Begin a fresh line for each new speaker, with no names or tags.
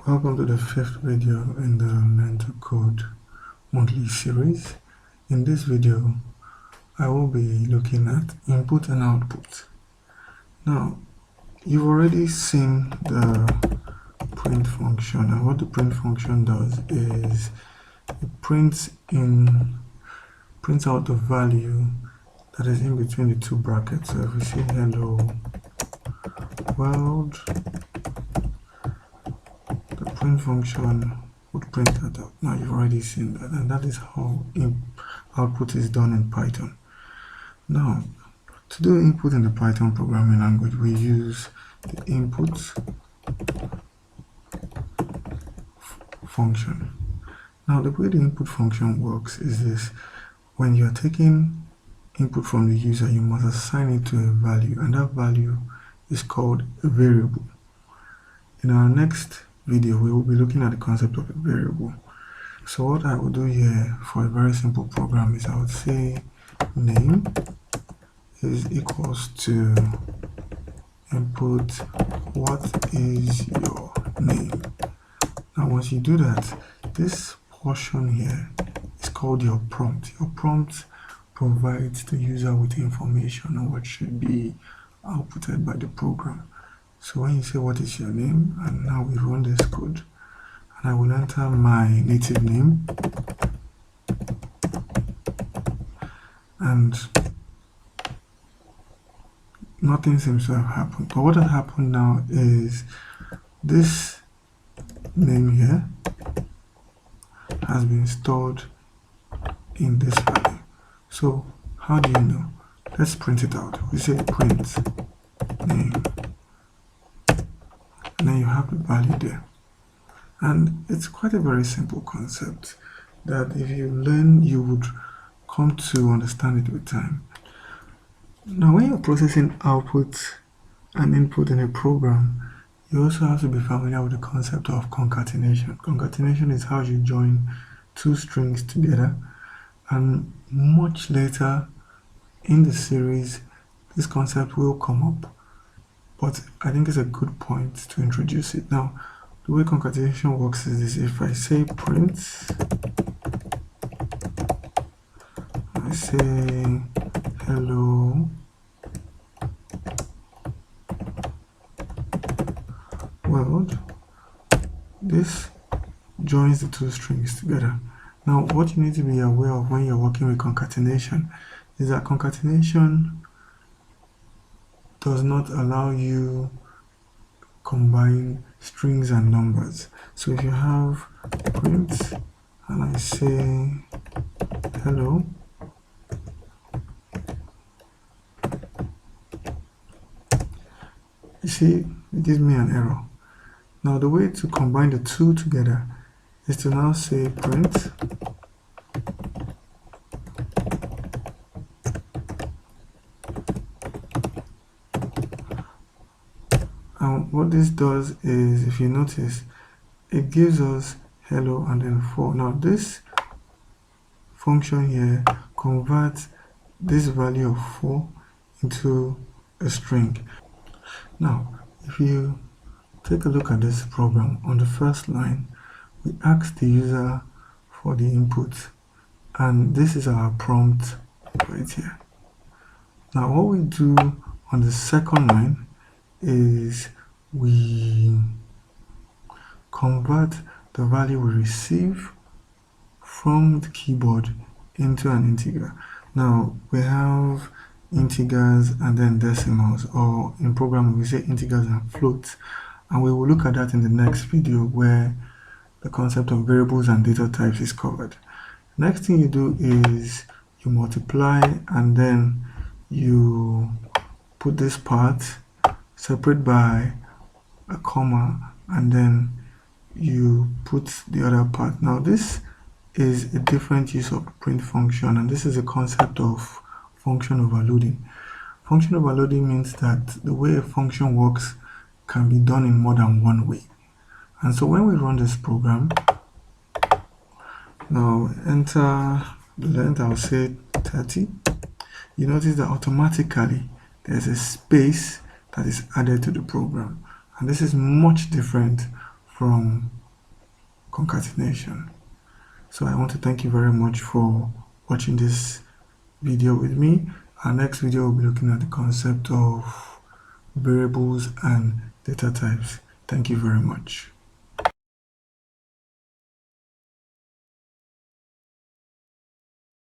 Welcome to the fifth video in the Learn to Code monthly series. In this video, I will be looking at input and output. Now, you've already seen the print function, and what the print function does is it prints out the value that is in between the two brackets. So if we say hello world, the print function would print that out. Now you've already seen that, and that is how output is done in Python. Now, to do input in the Python programming language, we use the input function. Now, the way the input function works is this: when you are taking input from the user, you must assign it to a value, and that value is called a variable. In our next video, we will be looking at the concept of a variable. So what I will do here for a very simple program is I would say name is equals to input what is your name. Now once you do that, this portion here is called your prompt. Your prompt provides the user with information on what should be outputted by the program. So when you say what is your name, and now we run this code, and I will enter my native name, and nothing seems to have happened. But what has happened now is this name here has been stored in this value. So how do you know? Let's print it out. We say print name, and then you have the value there. And it's quite a very simple concept that if you learn, you would come to understand it with time. Now, when you're processing output and input in a program, you also have to be familiar with the concept of concatenation. Concatenation is how you join two strings together, and much later in the series, this concept will come up. But I think it's a good point to introduce it. Now, the way concatenation works is this: if I say print, I say hello world, this joins the two strings together. Now, what you need to be aware of when you're working with concatenation is that concatenation does not allow you combine strings and numbers. So if you have print and I say hello, you see it gives me an error. Now the way to combine the two together is to now say print and what this does is, if you notice, it gives us hello and then 4. Now this function here converts this value of 4 into a string. Now if you take a look at this program, on the first line we ask the user for the input, and this is our prompt right here. Now what we do on the second line is we convert the value we receive from the keyboard into an integer. Now we have integers and then decimals, or in programming we say integers and floats, and we will look at that in the next video where the concept of variables and data types is covered. Next thing you do is you multiply, and then you put this part separate by a comma, and then you put the other part. Now this is a different use of print function, and this is a concept of function overloading. Function overloading means that the way a function works can be done in more than one way. And so when we run this program, now enter the length, I'll say 30, you notice that automatically there's a space that is added to the program, and this is much different from concatenation. So I want to thank you very much for watching this video with me. Our next video will be looking at the concept of variables and data types. Thank you very much.